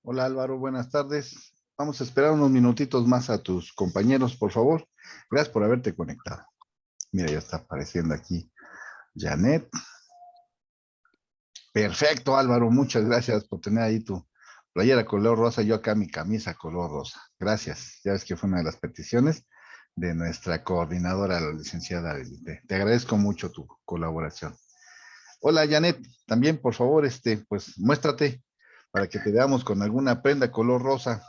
Hola Álvaro, buenas tardes. Vamos a esperar unos minutitos más a tus compañeros, por favor. Gracias por haberte conectado. Mira, ya está apareciendo aquí Janet. Perfecto, Álvaro, muchas gracias por tener ahí tu playera color rosa, yo acá mi camisa color rosa. Gracias. Ya ves que fue una de las peticiones de nuestra coordinadora, la licenciada Elite. Te agradezco mucho tu colaboración. Hola Janet, también por favor, pues muéstrate para que te veamos con alguna prenda color rosa.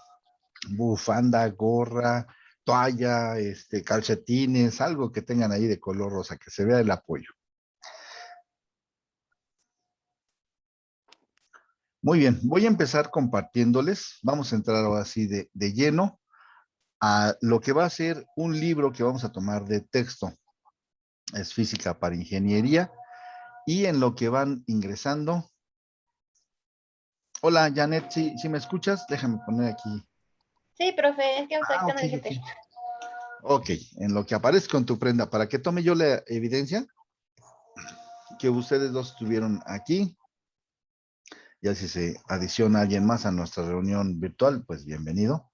Bufanda, gorra, toalla, calcetines, algo que tengan ahí de color rosa, que se vea el apoyo. Muy bien, voy a empezar compartiéndoles, vamos a entrar ahora sí de lleno a lo que va a ser un libro que vamos a tomar de texto. Es Física para Ingeniería y en lo que van ingresando. Hola Janet, ¿sí me escuchas? Déjame poner aquí. Sí, profe, es que me Ah, estoy ok, con el ok. GT. Ok, en lo que aparece con tu prenda, para que tome yo la evidencia que ustedes dos estuvieron aquí. Ya si se adiciona alguien más a nuestra reunión virtual, pues bienvenido.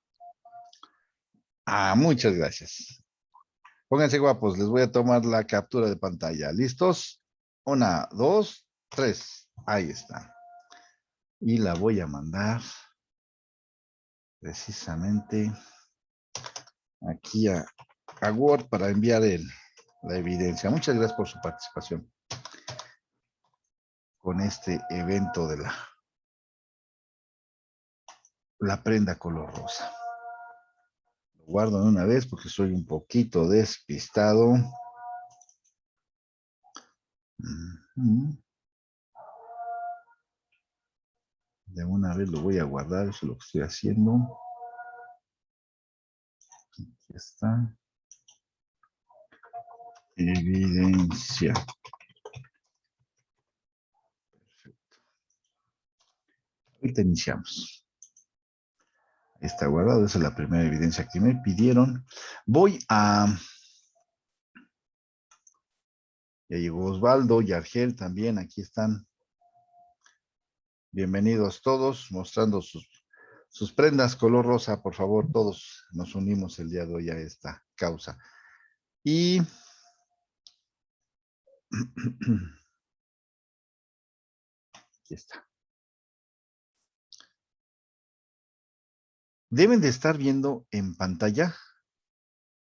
Ah, muchas gracias. Pónganse guapos, les voy a tomar la captura de pantalla. ¿Listos? Una, dos, tres. Ahí está. Y la voy a mandar precisamente aquí a Word para enviar la evidencia. Muchas gracias por su participación con este evento de la prenda color rosa. Lo guardo de una vez porque soy un poquito despistado. De una vez lo voy a guardar, eso es lo que estoy haciendo. Aquí está. Evidencia. Ahorita iniciamos. Está guardado, esa es la primera evidencia que me pidieron. Ya llegó Osvaldo y Argel también, aquí están. Bienvenidos todos, mostrando sus prendas color rosa, por favor, todos nos unimos el día de hoy a esta causa. Y aquí está. Deben de estar viendo en pantalla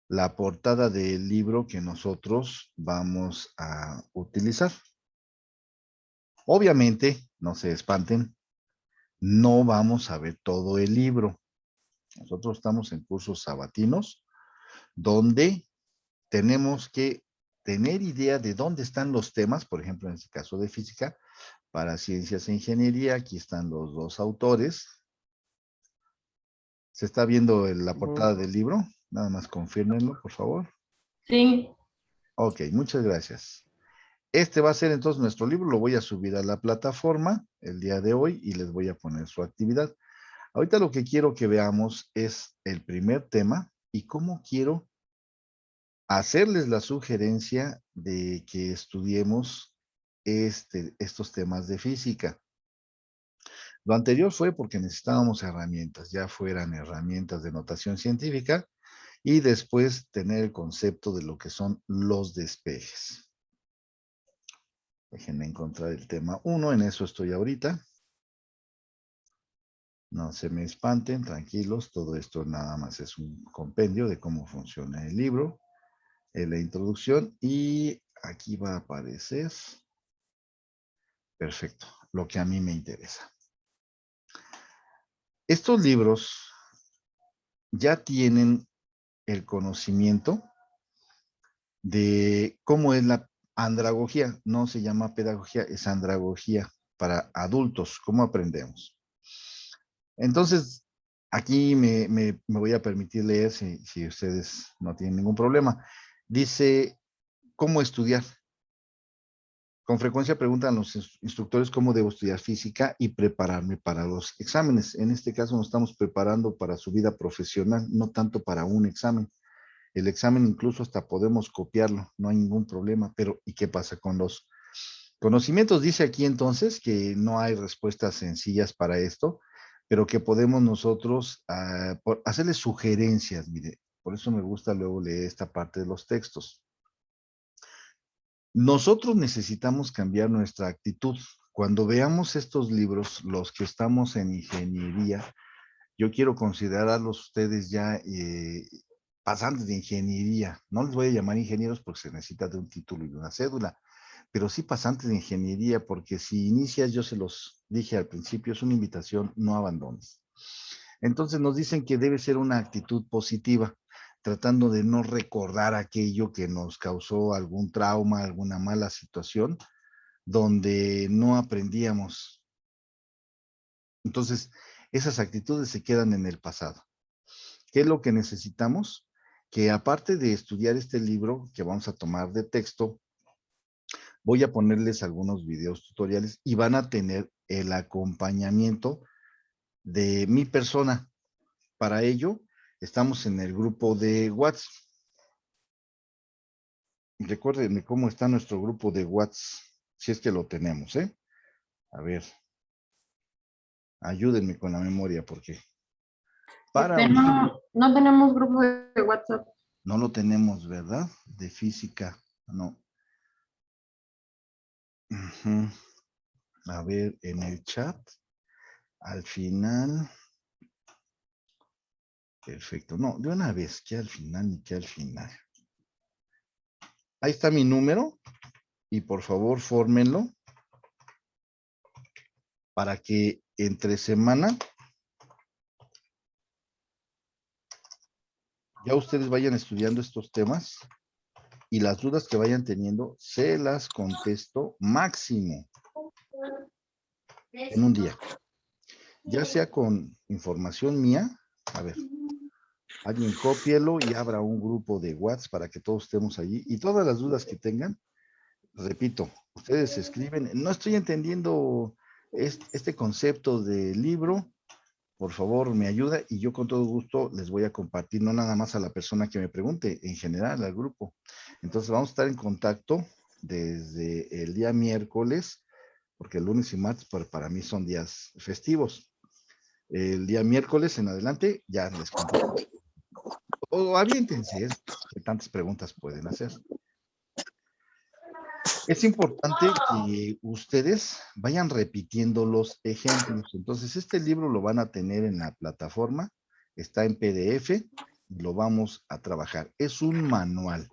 la portada del libro que nosotros vamos a utilizar. Obviamente, no se espanten, no vamos a ver todo el libro. Nosotros estamos en cursos sabatinos donde tenemos que tener idea de dónde están los temas, por ejemplo, en este caso de física, para ciencias e ingeniería, aquí están los dos autores. ¿Se está viendo la portada del libro? Nada más confírmenlo, por favor. Sí. Ok, muchas gracias. Este va a ser entonces nuestro libro, lo voy a subir a la plataforma el día de hoy y les voy a poner su actividad. Ahorita lo que quiero que veamos es el primer tema y cómo quiero hacerles la sugerencia de que estudiemos estos temas de física. Lo anterior fue porque necesitábamos herramientas, ya fueran herramientas de notación científica y después tener el concepto de lo que son los despejes. Déjenme encontrar el tema 1, en eso estoy ahorita. No se me espanten, tranquilos, todo esto nada más es un compendio de cómo funciona el libro, la introducción, y aquí va a aparecer, perfecto, lo que a mí me interesa. Estos libros ya tienen el conocimiento de cómo es la andragogía, no se llama pedagogía, es andragogía para adultos, cómo aprendemos. Entonces, aquí me voy a permitir leer si ustedes no tienen ningún problema. Dice, ¿cómo estudiar? Con frecuencia preguntan los instructores cómo debo estudiar física y prepararme para los exámenes. En este caso nos estamos preparando para su vida profesional, no tanto para un examen. El examen incluso hasta podemos copiarlo, no hay ningún problema, pero ¿y qué pasa con los conocimientos? Dice aquí entonces que no hay respuestas sencillas para esto, pero que podemos nosotros hacerle sugerencias, mire, por eso me gusta luego leer esta parte de los textos. Nosotros necesitamos cambiar nuestra actitud. Cuando veamos estos libros, los que estamos en ingeniería, yo quiero considerarlos ustedes ya pasantes de ingeniería. No les voy a llamar ingenieros porque se necesita de un título y de una cédula, pero sí pasantes de ingeniería, porque si inicias, yo se los dije al principio, es una invitación, no abandones. Entonces nos dicen que debe ser una actitud positiva, tratando de no recordar aquello que nos causó algún trauma, alguna mala situación, donde no aprendíamos. Entonces, esas actitudes se quedan en el pasado. ¿Qué es lo que necesitamos? Que aparte de estudiar este libro que vamos a tomar de texto, voy a ponerles algunos videos tutoriales y van a tener el acompañamiento de mi persona. Para ello, estamos en el grupo de WhatsApp. Recuérdenme cómo está nuestro grupo de WhatsApp, si es que lo tenemos, ¿eh? A ver, ayúdenme con la memoria, porque para No tenemos grupo de WhatsApp. no lo tenemos, ¿verdad? De física, no. Uh-huh. A ver, en el chat, al final. Perfecto. No, de una vez, que al final ni que al final. Ahí está mi número y por favor fórmenlo para que entre semana ya ustedes vayan estudiando estos temas y las dudas que vayan teniendo se las contesto máximo en un día. Ya sea con información mía, a ver, alguien cópielo y abra un grupo de WhatsApp para que todos estemos allí y todas las dudas que tengan, repito, ustedes escriben, no estoy entendiendo este concepto de libro, por favor me ayuda y yo con todo gusto les voy a compartir, no nada más a la persona que me pregunte, en general al grupo. Entonces vamos a estar en contacto desde el día miércoles, porque el lunes y martes para mí son días festivos. El día miércoles en adelante ya les comparto. O aviéntense, que tantas preguntas pueden hacer. Es importante que ustedes vayan repitiendo los ejemplos. Entonces, este libro lo van a tener en la plataforma, está en PDF y lo vamos a trabajar. Es un manual.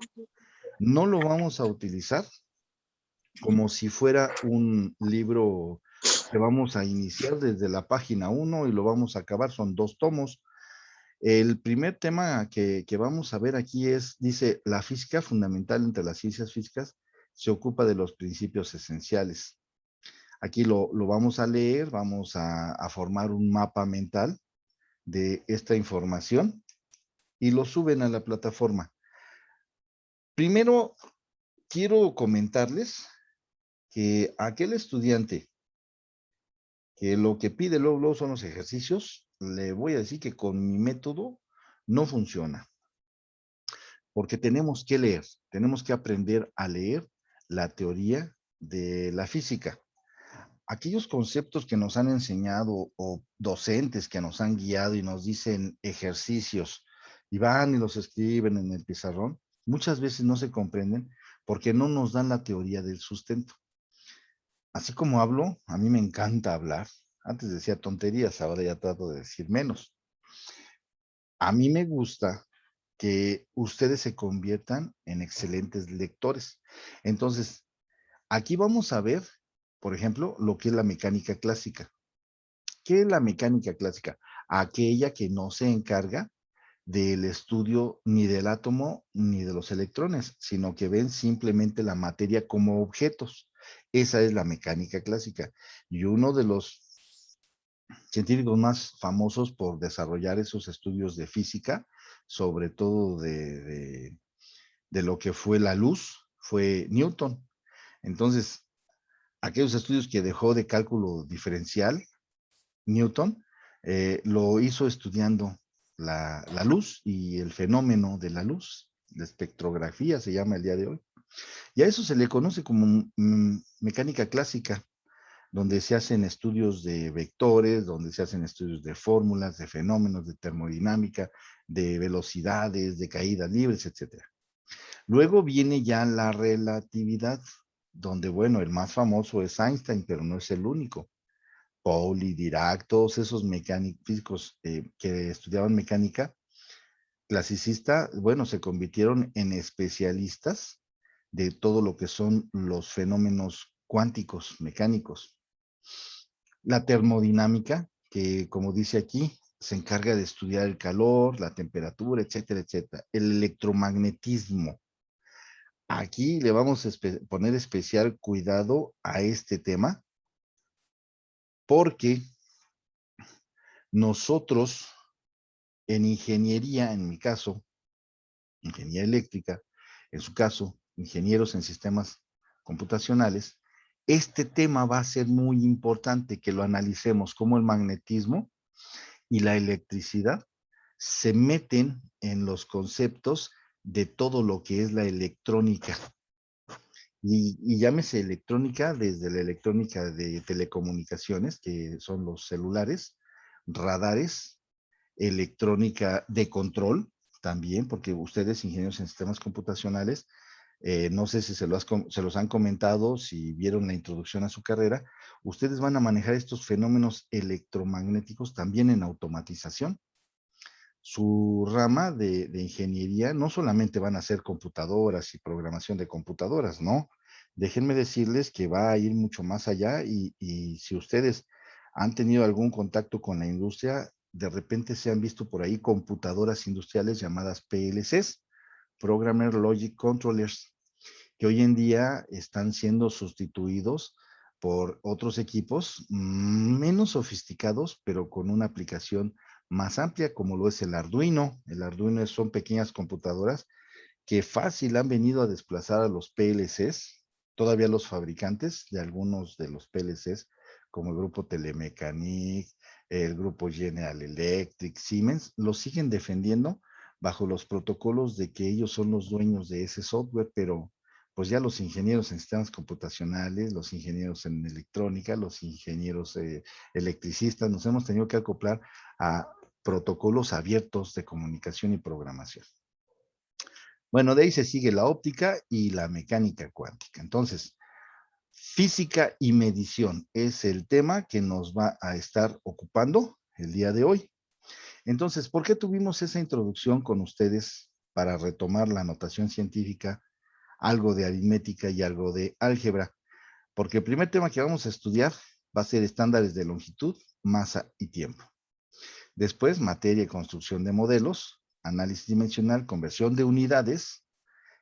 No lo vamos a utilizar como si fuera un libro que vamos a iniciar desde la página 1 y lo vamos a acabar. Son 2 tomos. El primer tema que vamos a ver aquí dice, la física fundamental entre las ciencias físicas se ocupa de los principios esenciales. Aquí lo vamos a leer, vamos a formar un mapa mental de esta información y lo suben a la plataforma. Primero, quiero comentarles que aquel estudiante que lo que pide luego son los ejercicios, le voy a decir que con mi método no funciona. Porque tenemos que leer, tenemos que aprender a leer la teoría de la física. Aquellos conceptos que nos han enseñado o docentes que nos han guiado y nos dicen ejercicios y van y los escriben en el pizarrón, muchas veces no se comprenden porque no nos dan la teoría del sustento. Así como hablo, a mí me encanta hablar. Antes decía tonterías, ahora ya trato de decir menos. A mí me gusta que ustedes se conviertan en excelentes lectores. Entonces, aquí vamos a ver, por ejemplo, lo que es la mecánica clásica. ¿Qué es la mecánica clásica? Aquella que no se encarga del estudio ni del átomo ni de los electrones, sino que ven simplemente la materia como objetos. Esa es la mecánica clásica. Y uno de los científicos más famosos por desarrollar esos estudios de física, sobre todo de lo que fue la luz, fue Newton. Entonces, aquellos estudios que dejó de cálculo diferencial, Newton, lo hizo estudiando la luz y el fenómeno de la luz, la espectrografía se llama el día de hoy. Y a eso se le conoce como mecánica clásica. donde se hacen estudios de vectores, donde se hacen estudios de fórmulas, de fenómenos, de termodinámica, de velocidades, de caídas libres, etc. Luego viene ya la relatividad, donde, bueno, el más famoso es Einstein, pero no es el único. Pauli, Dirac, todos esos físicos que estudiaban mecánica clasicista, bueno, se convirtieron en especialistas de todo lo que son los fenómenos cuánticos, mecánicos. La termodinámica, que como dice aquí, se encarga de estudiar el calor, la temperatura, etcétera, etcétera. El electromagnetismo. Aquí le vamos a poner especial cuidado a este tema porque nosotros en ingeniería, en mi caso, ingeniería eléctrica, en su caso, ingenieros en sistemas computacionales, este tema va a ser muy importante que lo analicemos, cómo el magnetismo y la electricidad se meten en los conceptos de todo lo que es la electrónica. Y llámese electrónica desde la electrónica de telecomunicaciones, que son los celulares, radares, electrónica de control también, porque ustedes, ingenieros en sistemas computacionales, no sé si se los han comentado, si vieron la introducción a su carrera, ustedes van a manejar estos fenómenos electromagnéticos también en automatización. Su rama de ingeniería no solamente van a ser computadoras y programación de computadoras, no. Déjenme decirles que va a ir mucho más allá y si ustedes han tenido algún contacto con la industria, de repente se han visto por ahí computadoras industriales llamadas PLCs, Programmer Logic Controllers, que hoy en día están siendo sustituidos por otros equipos menos sofisticados, pero con una aplicación más amplia, como lo es el Arduino. El Arduino son pequeñas computadoras que fácil han venido a desplazar a los PLCs, todavía los fabricantes de algunos de los PLCs, como el grupo Telemecanic, el grupo General Electric, Siemens, los siguen defendiendo bajo los protocolos de que ellos son los dueños de ese software, pero pues ya los ingenieros en sistemas computacionales, los ingenieros en electrónica, los ingenieros electricistas, nos hemos tenido que acoplar a protocolos abiertos de comunicación y programación. Bueno, de ahí se sigue la óptica y la mecánica cuántica. Entonces, física y medición es el tema que nos va a estar ocupando el día de hoy. Entonces, ¿por qué tuvimos esa introducción con ustedes para retomar la notación científica, algo de aritmética y algo de álgebra? Porque el primer tema que vamos a estudiar va a ser estándares de longitud, masa y tiempo. Después, materia y construcción de modelos, análisis dimensional, conversión de unidades,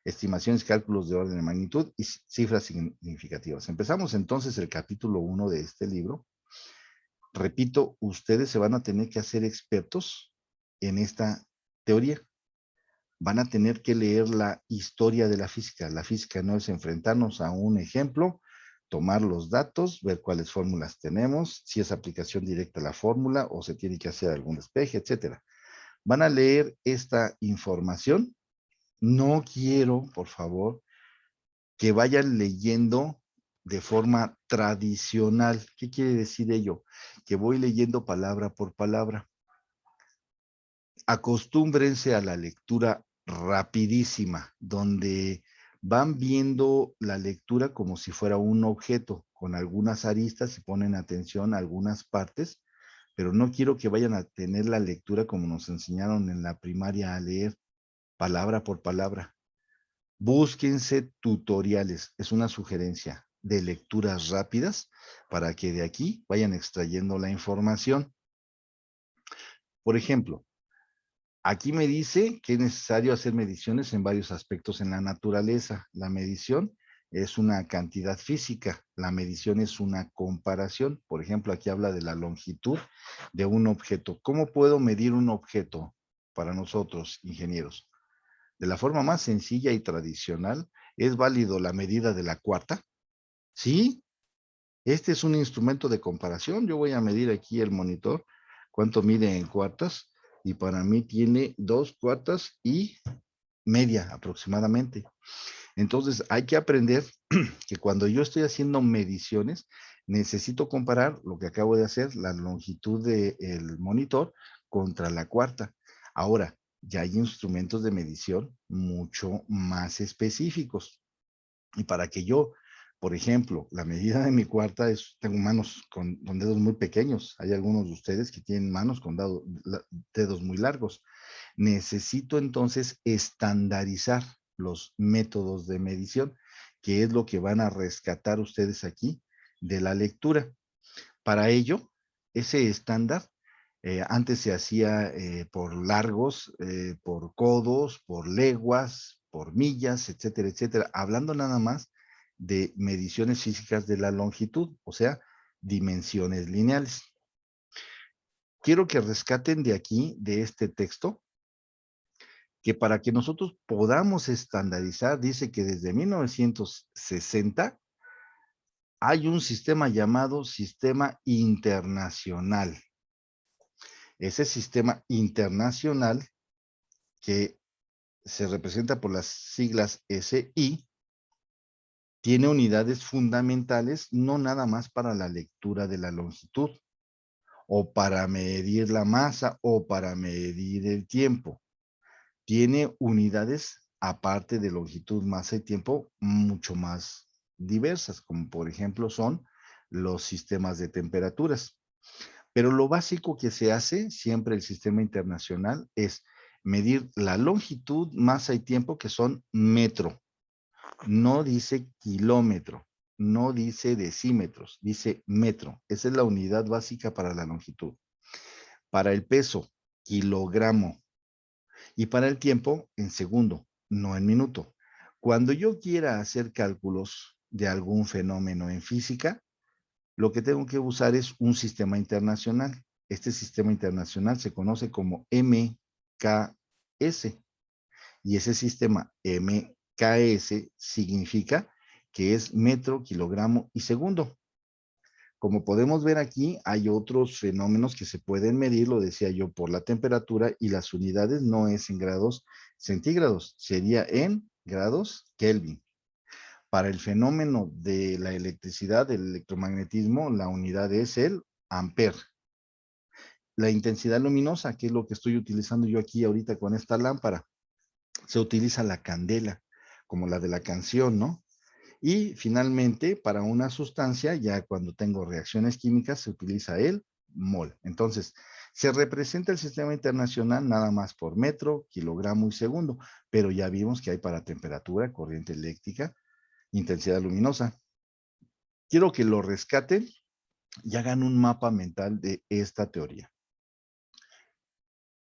estimaciones, cálculos de orden de magnitud y cifras significativas. Empezamos entonces el capítulo 1 de este libro. Repito, ustedes se van a tener que hacer expertos en esta teoría. Van a tener que leer la historia de la física. La física no es enfrentarnos a un ejemplo, tomar los datos, ver cuáles fórmulas tenemos, si es aplicación directa a la fórmula o se tiene que hacer algún despeje, etcétera. Van a leer esta información. No quiero, por favor, que vayan leyendo de forma tradicional. ¿Qué quiere decir ello? Que voy leyendo palabra por palabra. Acostúmbrense a la lectura rapidísima, donde van viendo la lectura como si fuera un objeto, con algunas aristas y ponen atención a algunas partes, pero no quiero que vayan a tener la lectura como nos enseñaron en la primaria a leer, palabra por palabra. Búsquense tutoriales, es una sugerencia de lecturas rápidas para que de aquí vayan extrayendo la información. Por ejemplo, aquí me dice que es necesario hacer mediciones en varios aspectos en la naturaleza. La medición es una cantidad física, la medición es una comparación. Por ejemplo, aquí habla de la longitud de un objeto. ¿Cómo puedo medir un objeto para nosotros, ingenieros? De la forma más sencilla y tradicional, ¿es válido la medida de la cuarta? Sí, este es un instrumento de comparación. Yo voy a medir aquí el monitor, cuánto mide en cuartas, y para mí tiene 2 cuartas y media aproximadamente. Entonces, hay que aprender que cuando yo estoy haciendo mediciones, necesito comparar lo que acabo de hacer, la longitud del monitor contra la cuarta. Ahora, ya hay instrumentos de medición mucho más específicos. Y para que yo, por ejemplo, la medida de mi cuarta es, tengo manos con dedos muy pequeños. Hay algunos de ustedes que tienen manos con dedos muy largos. Necesito entonces estandarizar los métodos de medición, que es lo que van a rescatar ustedes aquí de la lectura. Para ello, ese estándar antes se hacía por largos, por codos, por leguas, por millas, etcétera, etcétera, hablando nada más de mediciones físicas de la longitud, o sea, dimensiones lineales. Quiero que rescaten de aquí, de este texto, que para que nosotros podamos estandarizar, dice que desde 1960 hay un sistema llamado Sistema Internacional. Ese sistema internacional que se representa por las siglas SI, tiene unidades fundamentales, no nada más para la lectura de la longitud, o para medir la masa, o para medir el tiempo. Tiene unidades, aparte de longitud, masa y tiempo, mucho más diversas, como por ejemplo son los sistemas de temperaturas. Pero lo básico que se hace, siempre el sistema internacional, es medir la longitud, masa y tiempo, que son metro. No dice kilómetro, no dice decímetros, dice metro. Esa es la unidad básica para la longitud. Para el peso, kilogramo. Y para el tiempo, en segundo, no en minuto. Cuando yo quiera hacer cálculos de algún fenómeno en física, lo que tengo que usar es un sistema internacional. Este sistema internacional se conoce como MKS. Y ese sistema MKS significa que es metro, kilogramo y segundo. Como podemos ver aquí, hay otros fenómenos que se pueden medir, lo decía yo, por la temperatura, y las unidades no es en grados centígrados, sería en grados Kelvin. Para el fenómeno de la electricidad, del electromagnetismo, la unidad es el ampere. La intensidad luminosa, que es lo que estoy utilizando yo aquí ahorita con esta lámpara, se utiliza la candela, como la de la canción, ¿no? Y finalmente, para una sustancia, ya cuando tengo reacciones químicas, se utiliza el mol. Entonces, se representa el sistema internacional nada más por metro, kilogramo y segundo, pero ya vimos que hay para temperatura, corriente eléctrica, intensidad luminosa. Quiero que lo rescaten y hagan un mapa mental de esta teoría.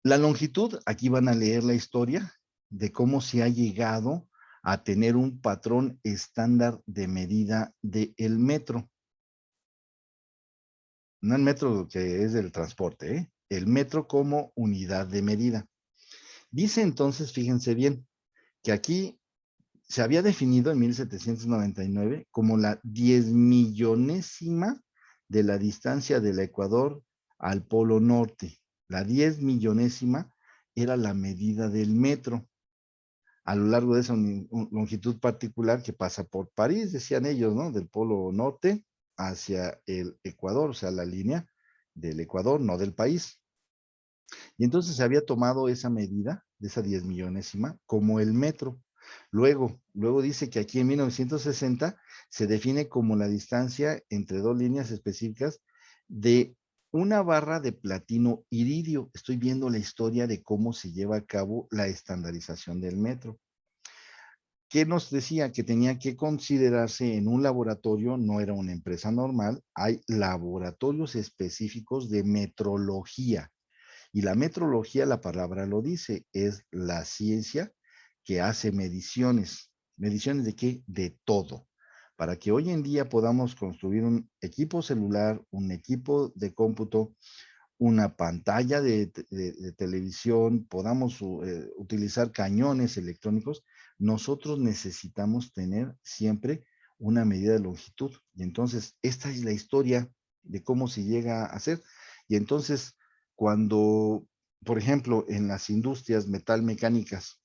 La longitud, aquí van a leer la historia de cómo se ha llegado a tener un patrón estándar de medida del metro. No el metro que es del transporte, ¿eh? El metro como unidad de medida. Dice entonces, fíjense bien, que aquí se había definido en 1799 como la 10.000.000ésima de la distancia del Ecuador al Polo Norte. La 10.000.000ésima era la medida del metro a lo largo de esa longitud particular que pasa por París, decían ellos, ¿no? Del Polo Norte hacia el Ecuador, o sea, la línea del Ecuador, no del país. Y entonces se había tomado esa medida, de esa 10.000.000ésima, como el metro. Luego dice que aquí en 1960 se define como la distancia entre dos líneas específicas de una barra de platino iridio. Estoy viendo la historia de cómo se lleva a cabo la estandarización del metro. ¿Qué nos decía? Que tenía que considerarse en un laboratorio, no era una empresa normal, hay laboratorios específicos de metrología. Y la metrología, la palabra lo dice, es la ciencia que hace mediciones. ¿Mediciones de qué? De todo. Para que hoy en día podamos construir un equipo celular, un equipo de cómputo, una pantalla de televisión, podamos utilizar cañones electrónicos, nosotros necesitamos tener siempre una medida de longitud. Y entonces, esta es la historia de cómo se llega a hacer. Y entonces, cuando, por ejemplo, en las industrias metalmecánicas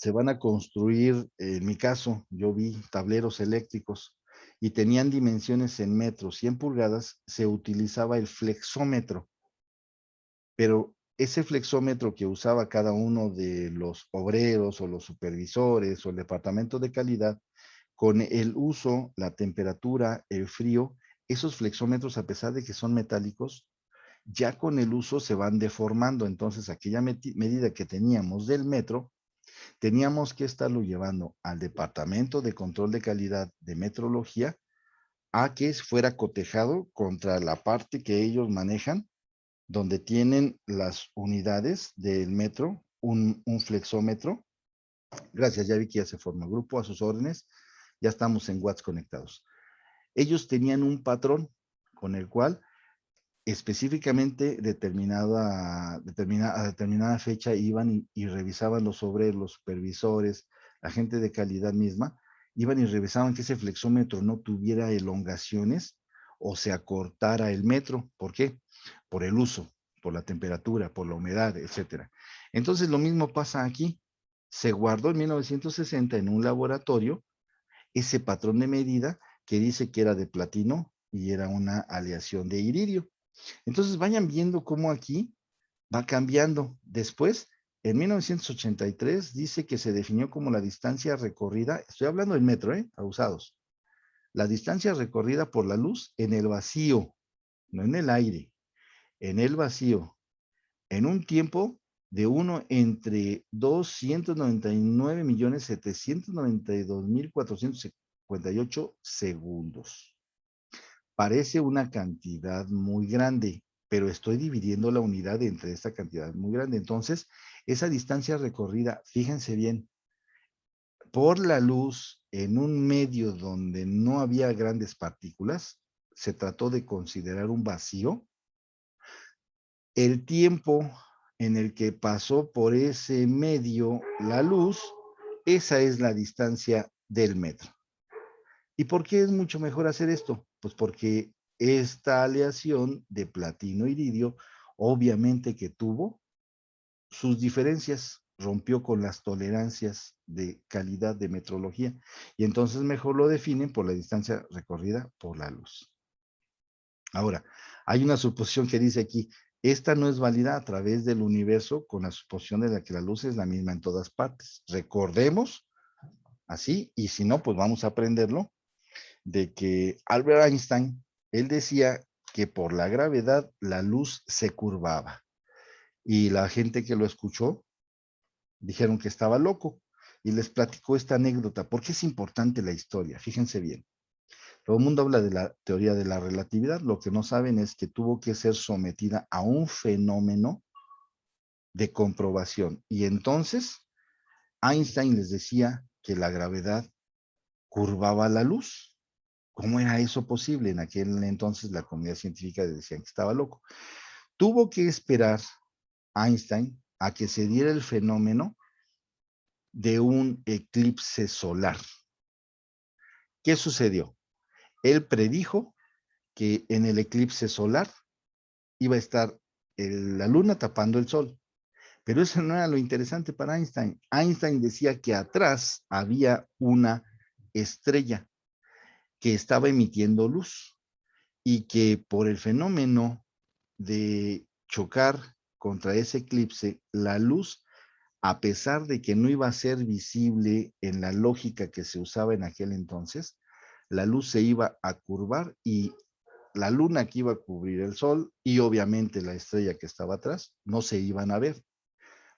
se van a construir, en mi caso, yo vi tableros eléctricos y tenían dimensiones en metros y en pulgadas, se utilizaba el flexómetro, pero ese flexómetro que usaba cada uno de los obreros o los supervisores o el departamento de calidad, con el uso, la temperatura, el frío, esos flexómetros, a pesar de que son metálicos, ya con el uso se van deformando. Entonces, aquella medida que teníamos del metro, teníamos que estarlo llevando al departamento de control de calidad de metrología a que fuera cotejado contra la parte que ellos manejan, donde tienen las unidades del metro, un flexómetro. Gracias, ya vi que ya se formó el grupo, a sus órdenes. Ya estamos en watts conectados. Ellos tenían un patrón con el cual específicamente a determinada fecha iban y revisaban los obreros, los supervisores, la gente de calidad misma, iban y revisaban que ese flexómetro no tuviera elongaciones o se acortara el metro. ¿Por qué? Por el uso, por la temperatura, por la humedad, etcétera. Entonces lo mismo pasa aquí. Se guardó en 1960 en un laboratorio ese patrón de medida que dice que era de platino y era una aleación de iridio. Entonces vayan viendo cómo aquí va cambiando. Después, en 1983, dice que se definió como la distancia recorrida, estoy hablando del metro, abusados, la distancia recorrida por la luz en el vacío, no en el aire, en el vacío, en un tiempo de 1 entre 299.792.458 segundos. Parece una cantidad muy grande, pero estoy dividiendo la unidad entre esta cantidad muy grande. Entonces, esa distancia recorrida, fíjense bien, por la luz en un medio donde no había grandes partículas, se trató de considerar un vacío. El tiempo en el que pasó por ese medio la luz, esa es la distancia del metro. ¿Y por qué es mucho mejor hacer esto? Pues porque esta aleación de platino-iridio, obviamente que tuvo sus diferencias, rompió con las tolerancias de calidad de metrología, y entonces mejor lo definen por la distancia recorrida por la luz. Ahora, hay una suposición que dice aquí, esta no es válida a través del universo con la suposición de la que la luz es la misma en todas partes. Recordemos así, y si no, pues vamos a aprenderlo, de que Albert Einstein, él decía que por la gravedad la luz se curvaba. Y la gente que lo escuchó dijeron que estaba loco. Y les platicó esta anécdota, porque es importante la historia, fíjense bien. Todo el mundo habla de la teoría de la relatividad, lo que no saben es que tuvo que ser sometida a un fenómeno de comprobación. Y entonces Einstein les decía que la gravedad curvaba la luz. ¿Cómo era eso posible? En aquel entonces la comunidad científica decían que estaba loco. Tuvo que esperar Einstein a que se diera el fenómeno de un eclipse solar. ¿Qué sucedió? Él predijo que en el eclipse solar iba a estar la luna tapando el sol. Pero eso no era lo interesante para Einstein. Einstein decía que atrás había una estrella que estaba emitiendo luz y que por el fenómeno de chocar contra ese eclipse, la luz, a pesar de que no iba a ser visible en la lógica que se usaba en aquel entonces, la luz se iba a curvar y la luna que iba a cubrir el sol y obviamente la estrella que estaba atrás no se iban a ver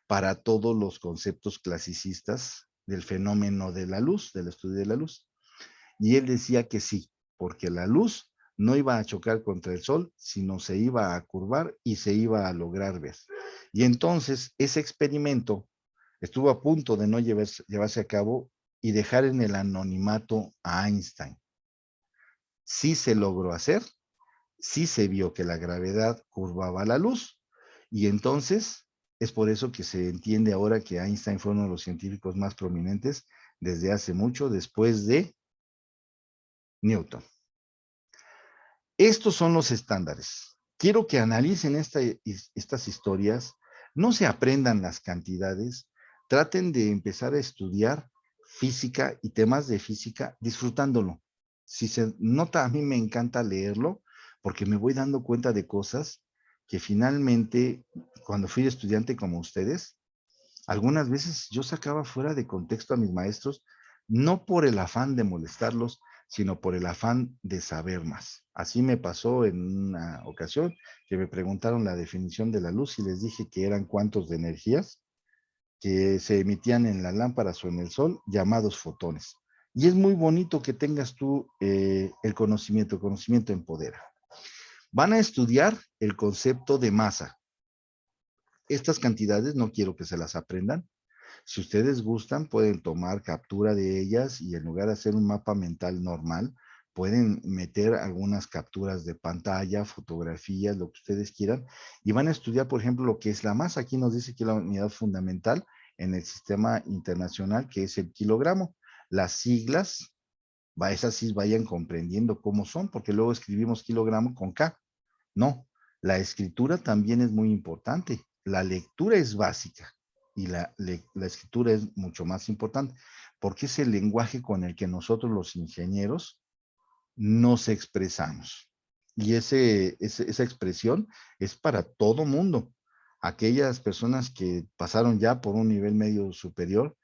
para todos los conceptos clasicistas del fenómeno de la luz, del estudio de la luz. Y él decía que sí, porque la luz no iba a chocar contra el sol, sino se iba a curvar y se iba a lograr ver. Y entonces ese experimento estuvo a punto de no llevarse a cabo y dejar en el anonimato a Einstein. Sí se logró hacer, sí se vio que la gravedad curvaba la luz, y entonces es por eso que se entiende ahora que Einstein fue uno de los científicos más prominentes desde hace mucho, después de Newton. Estos son los estándares. Quiero que analicen estas historias, no se aprendan las cantidades, traten de empezar a estudiar física y temas de física disfrutándolo. Si se nota, a mí me encanta leerlo porque me voy dando cuenta de cosas que finalmente, cuando fui estudiante como ustedes, algunas veces yo sacaba fuera de contexto a mis maestros, no por el afán de molestarlos, sino por el afán de saber más. Así me pasó en una ocasión que me preguntaron la definición de la luz y les dije que eran cuantos de energías que se emitían en las lámparas o en el sol, llamados fotones. Y es muy bonito que tengas tú el conocimiento empodera. Van a estudiar el concepto de masa. Estas cantidades no quiero que se las aprendan. Si ustedes gustan, pueden tomar captura de ellas y en lugar de hacer un mapa mental normal, pueden meter algunas capturas de pantalla, fotografías, lo que ustedes quieran, y van a estudiar, por ejemplo, lo que es la masa. Aquí nos dice que la unidad fundamental en el sistema internacional, que es el kilogramo. Las siglas, esas sí vayan comprendiendo cómo son, porque luego escribimos kilogramo con K. No, la escritura también es muy importante. La lectura es básica y la escritura es mucho más importante, porque es el lenguaje con el que nosotros los ingenieros nos expresamos. Y esa expresión es para todo mundo. Aquellas personas que pasaron ya por un nivel medio superior,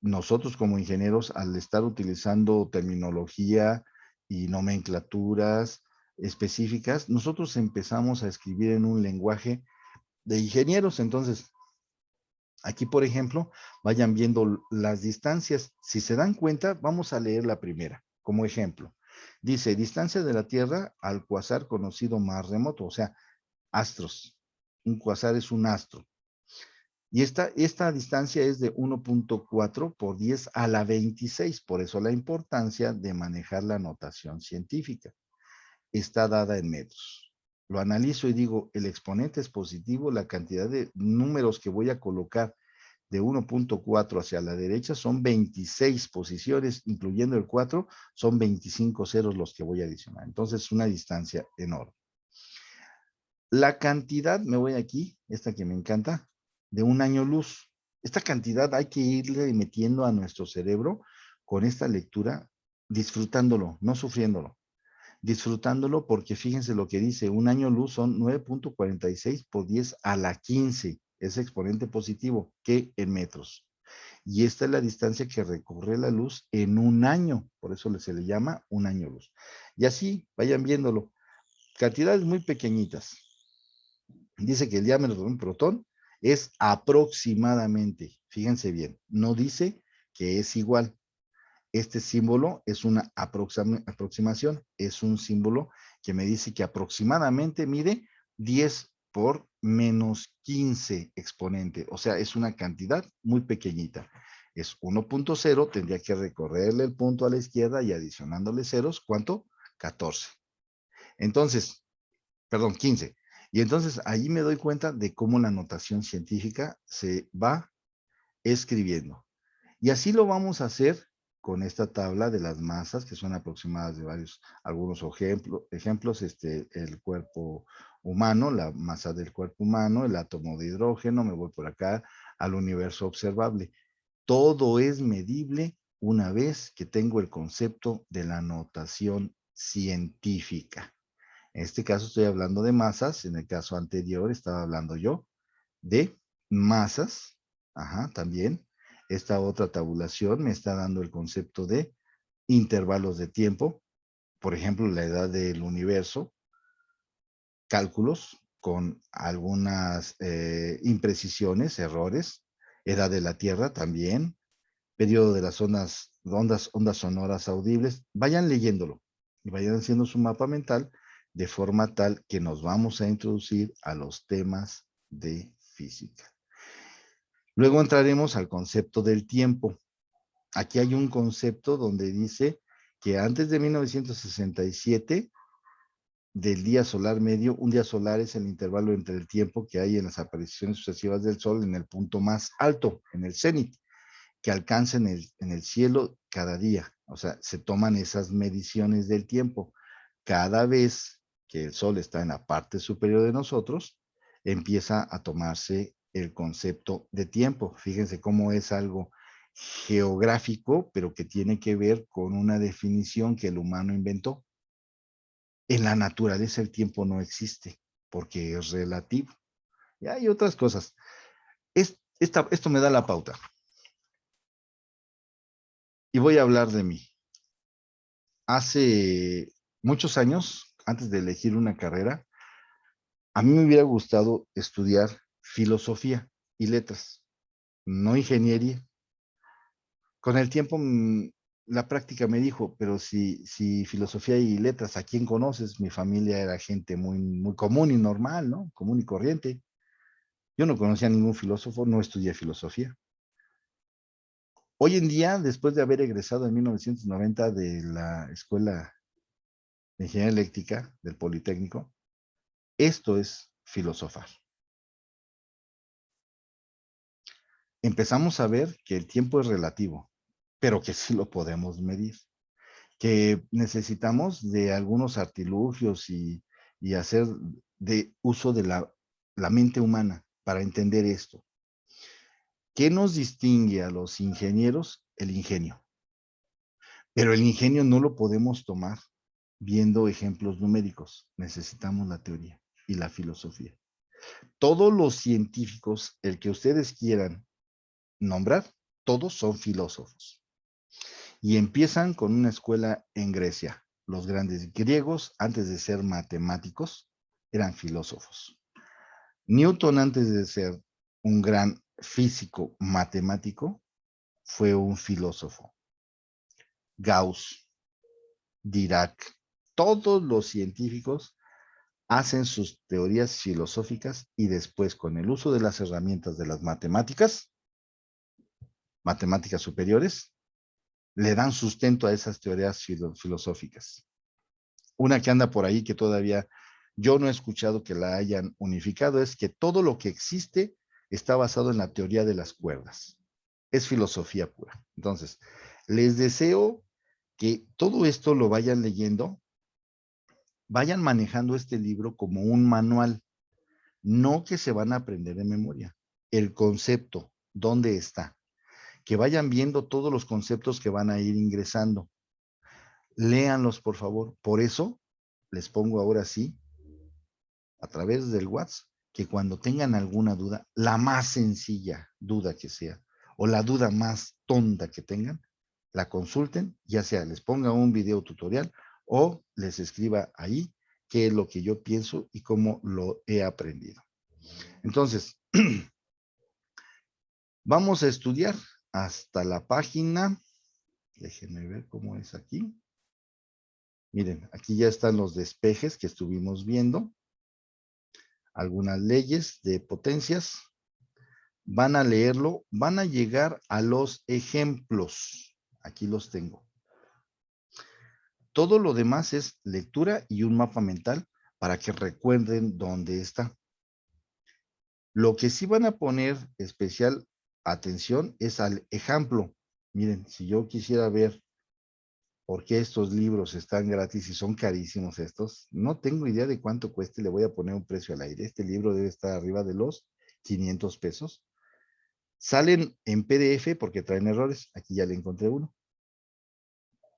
nosotros como ingenieros, al estar utilizando terminología y nomenclaturas específicas, nosotros empezamos a escribir en un lenguaje de ingenieros. Entonces, aquí, por ejemplo, vayan viendo las distancias. Si se dan cuenta, vamos a leer la primera como ejemplo. Dice, distancia de la Tierra al cuasar conocido más remoto, o sea, astros. Un cuasar es un astro. Y esta distancia es de 1.4 por 10 a la 26, por eso la importancia de manejar la notación científica. Está dada en metros. Lo analizo y digo, el exponente es positivo, la cantidad de números que voy a colocar de 1.4 hacia la derecha son 26 posiciones, incluyendo el 4, son 25 ceros los que voy a adicionar. Entonces, una distancia enorme. La cantidad, me voy aquí, esta que me encanta, de un año luz. Esta cantidad hay que irle metiendo a nuestro cerebro con esta lectura, disfrutándolo, no sufriéndolo. Disfrutándolo porque fíjense lo que dice, un año luz son 9.46 por 10 a la 15, es exponente positivo, que en metros. Y esta es la distancia que recorre la luz en un año, por eso se le llama un año luz. Y así, vayan viéndolo, cantidades muy pequeñitas. Dice que el diámetro de un protón es aproximadamente, fíjense bien, no dice que es igual. Este símbolo es una aproximación, es un símbolo que me dice que aproximadamente mide 10 por menos 15 exponente, o sea, es una cantidad muy pequeñita. Es 1.0, tendría que recorrerle el punto a la izquierda y adicionándole ceros, ¿cuánto? 14. Entonces, perdón, 15. Y entonces ahí me doy cuenta de cómo la notación científica se va escribiendo. Y así lo vamos a hacer con esta tabla de las masas, que son aproximadas de algunos ejemplos, el cuerpo humano, la masa del cuerpo humano, el átomo de hidrógeno, me voy por acá al universo observable. Todo es medible una vez que tengo el concepto de la notación científica. En este caso estoy hablando de masas, en el caso anterior estaba hablando yo de masas, también. Esta otra tabulación me está dando el concepto de intervalos de tiempo, por ejemplo, la edad del universo, cálculos con algunas imprecisiones, errores, edad de la Tierra también, periodo de las ondas sonoras audibles. Vayan leyéndolo y vayan haciendo su mapa mental de forma tal que nos vamos a introducir a los temas de física. Luego entraremos al concepto del tiempo. Aquí hay un concepto donde dice que antes de 1967, del día solar medio, un día solar es el intervalo entre el tiempo que hay en las apariciones sucesivas del Sol en el punto más alto, en el cenit, que alcanza en el cielo cada día. O sea, se toman esas mediciones del tiempo. Cada vez que el Sol está en la parte superior de nosotros, empieza a tomarse el concepto de tiempo. Fíjense cómo es algo geográfico, pero que tiene que ver con una definición que el humano inventó. En la naturaleza el tiempo no existe porque es relativo. Y hay otras cosas. Esto me da la pauta. Y voy a hablar de mí. Hace muchos años, antes de elegir una carrera, a mí me hubiera gustado estudiar filosofía y letras, no ingeniería. Con el tiempo, la práctica me dijo, pero si filosofía y letras, ¿a quién conoces? Mi familia era gente muy, muy común y normal, ¿no? Común y corriente. Yo no conocía a ningún filósofo, no estudié filosofía. Hoy en día, después de haber egresado en 1990 de la Escuela de Ingeniería Eléctrica del Politécnico, esto es filosofar. Empezamos a ver que el tiempo es relativo, pero que sí lo podemos medir, que necesitamos de algunos artilugios y hacer de uso de la mente humana para entender esto. ¿Qué nos distingue a los ingenieros? El ingenio. Pero el ingenio no lo podemos tomar viendo ejemplos numéricos. Necesitamos la teoría y la filosofía. Todos los científicos, el que ustedes quieran nombrar, todos son filósofos. Y empiezan con una escuela en Grecia. Los grandes griegos, antes de ser matemáticos, eran filósofos. Newton, antes de ser un gran físico matemático, fue un filósofo. Gauss, Dirac, todos los científicos hacen sus teorías filosóficas y después, con el uso de las herramientas de las matemáticas superiores, le dan sustento a esas teorías filosóficas. Una que anda por ahí que todavía yo no he escuchado que la hayan unificado es que todo lo que existe está basado en la teoría de las cuerdas. Es filosofía pura. Entonces, les deseo que todo esto lo vayan leyendo, vayan manejando este libro como un manual, no que se van a aprender de memoria. El concepto, ¿dónde está? Que vayan viendo todos los conceptos que van a ir ingresando. Léanlos, por favor. Por eso les pongo ahora sí, a través del WhatsApp, que cuando tengan alguna duda, la más sencilla duda que sea, o la duda más tonta que tengan, la consulten, ya sea les ponga un video tutorial o les escriba ahí qué es lo que yo pienso y cómo lo he aprendido. Entonces, vamos a estudiar hasta la página. Déjenme ver cómo es aquí. Miren, aquí ya están los despejes que estuvimos viendo. Algunas leyes de potencias. Van a leerlo, van a llegar a los ejemplos. Aquí los tengo. Todo lo demás es lectura y un mapa mental para que recuerden dónde está. Lo que sí van a poner especial atención es al ejemplo. Miren, si yo quisiera ver por qué estos libros están gratis y son carísimos estos, no tengo idea de cuánto cueste, le voy a poner un precio al aire. Este libro debe estar arriba de los 500 pesos. Salen en PDF porque traen errores. Aquí ya le encontré uno.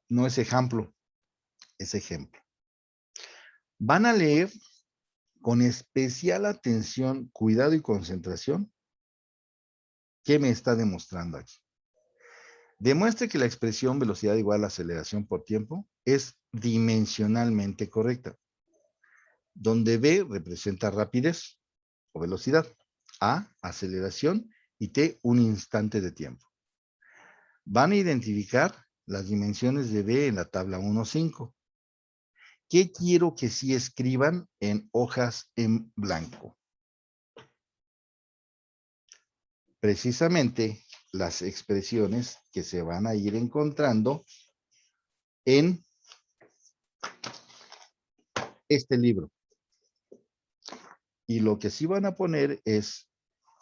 No es ejemplo, es ejemplo. Van a leer con especial atención, cuidado y concentración. ¿Qué me está demostrando aquí? Demuestre que la expresión velocidad igual a aceleración por tiempo es dimensionalmente correcta, donde B representa rapidez o velocidad, A, aceleración y T, un instante de tiempo. Van a identificar las dimensiones de B en la tabla 1.5. ¿Qué quiero que sí escriban en hojas en blanco? Precisamente las expresiones que se van a ir encontrando en este libro. Y lo que sí van a poner es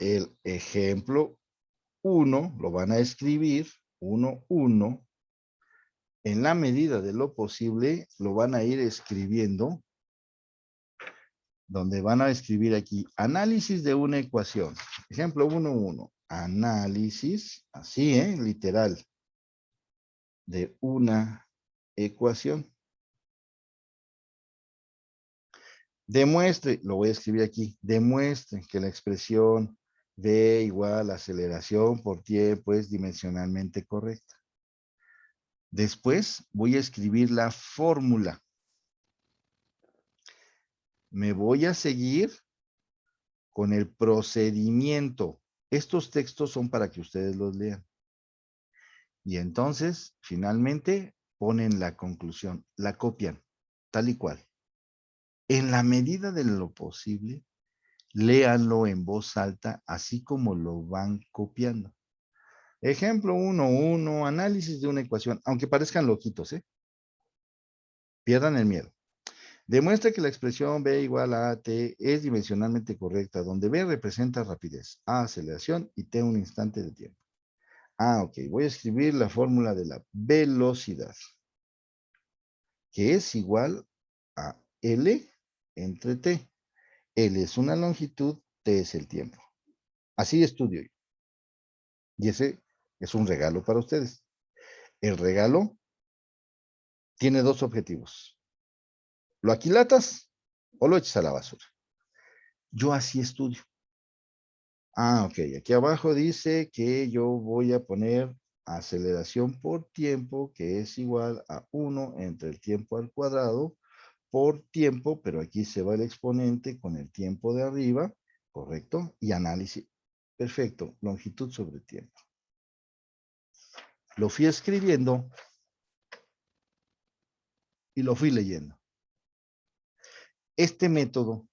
el ejemplo 1, lo van a escribir 1. En la medida de lo posible, lo van a ir escribiendo, donde van a escribir aquí, análisis de una ecuación. Ejemplo 1.1. Análisis, así, literal, de una ecuación. Demuestre, lo voy a escribir aquí, demuestre que la expresión V igual a aceleración por tiempo es dimensionalmente correcta. Después voy a escribir la fórmula. Me voy a seguir con el procedimiento. Estos textos son para que ustedes los lean. Y entonces, finalmente, ponen la conclusión, la copian, tal y cual. En la medida de lo posible, léanlo en voz alta, así como lo van copiando. Ejemplo 1.1, análisis de una ecuación, aunque parezcan loquitos, pierdan el miedo. Demuestra que la expresión B igual a T es dimensionalmente correcta, donde B representa rapidez, A aceleración y T un instante de tiempo. Ok, voy a escribir la fórmula de la velocidad, que es igual a L entre T. L es una longitud, T es el tiempo. Así estudio yo. Y ese es un regalo para ustedes. El regalo tiene dos objetivos. ¿Lo aquilatas o lo echas a la basura? Yo así estudio. Ok, aquí abajo dice que yo voy a poner aceleración por tiempo, que es igual a 1 entre el tiempo al cuadrado por tiempo, pero aquí se va el exponente con el tiempo de arriba, ¿correcto? Y análisis. Perfecto, longitud sobre tiempo. Lo fui escribiendo y lo fui leyendo. Este método,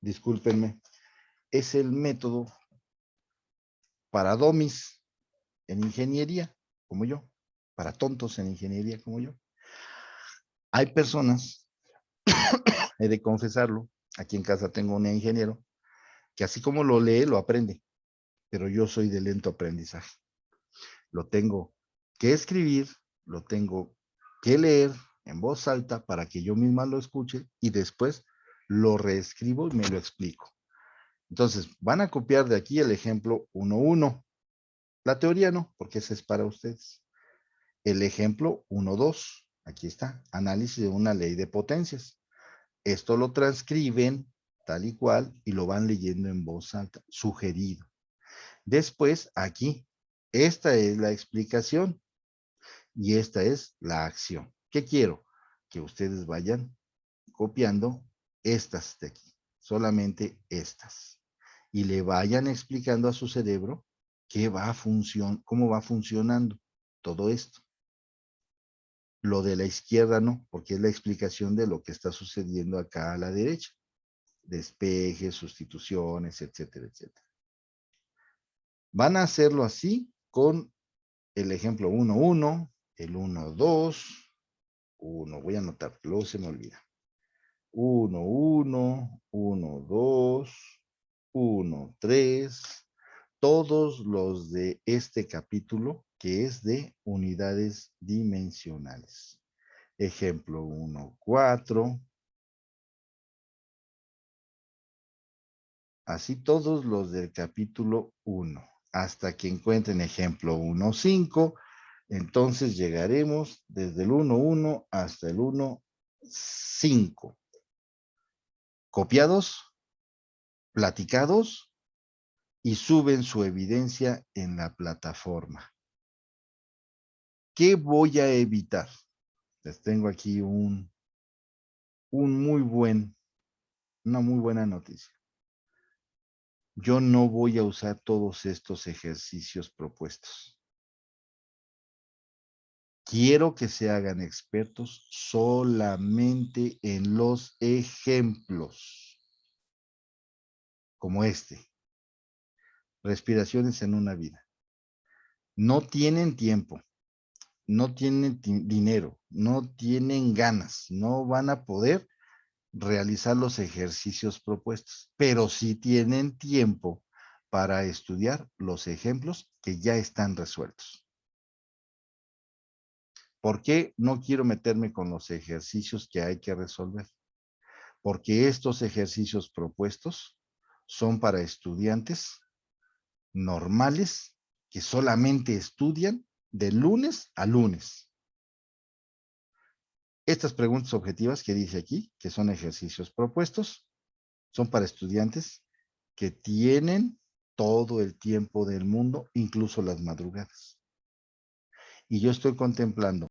discúlpenme, es el método para domis en ingeniería, como yo, para tontos en ingeniería, como yo. Hay personas, he de confesarlo, aquí en casa tengo un ingeniero, que así como lo lee, lo aprende, pero yo soy de lento aprendizaje. Lo tengo que escribir, lo tengo que leer en voz alta para que yo misma lo escuche y después lo reescribo y me lo explico. Entonces, van a copiar de aquí el ejemplo 1.1. La teoría no, porque ese es para ustedes. El ejemplo 1.2, aquí está, análisis de una ley de potencias. Esto lo transcriben tal y cual y lo van leyendo en voz alta, sugerido. Después, aquí, esta es la explicación y esta es la acción. ¿Qué quiero? Que ustedes vayan copiando estas de aquí, solamente estas, y le vayan explicando a su cerebro cómo va funcionando todo esto. Lo de la izquierda no, porque es la explicación de lo que está sucediendo acá a la derecha. Despejes, sustituciones, etcétera, etcétera. Van a hacerlo así con el ejemplo 1.1, el 1.2, 1, voy a anotar, luego se me olvida. 1.1, 1.2, 1.3, todos los de este capítulo que es de unidades dimensionales. Ejemplo 1.4. Así todos los del capítulo 1, hasta que encuentren ejemplo 1.5, entonces llegaremos desde el 1.1 hasta el 1.5. Copiados, platicados y suben su evidencia en la plataforma. ¿Qué voy a evitar? Les tengo aquí una muy buena noticia. Yo no voy a usar todos estos ejercicios propuestos. Quiero que se hagan expertos solamente en los ejemplos, como este. Respiraciones en una vida. No tienen tiempo, no tienen dinero, no tienen ganas, no van a poder realizar los ejercicios propuestos, pero sí tienen tiempo para estudiar los ejemplos que ya están resueltos. ¿Por qué no quiero meterme con los ejercicios que hay que resolver? Porque estos ejercicios propuestos son para estudiantes normales que solamente estudian de lunes a lunes. Estas preguntas objetivas que dice aquí, que son ejercicios propuestos, son para estudiantes que tienen todo el tiempo del mundo, incluso las madrugadas. Y yo estoy contemplando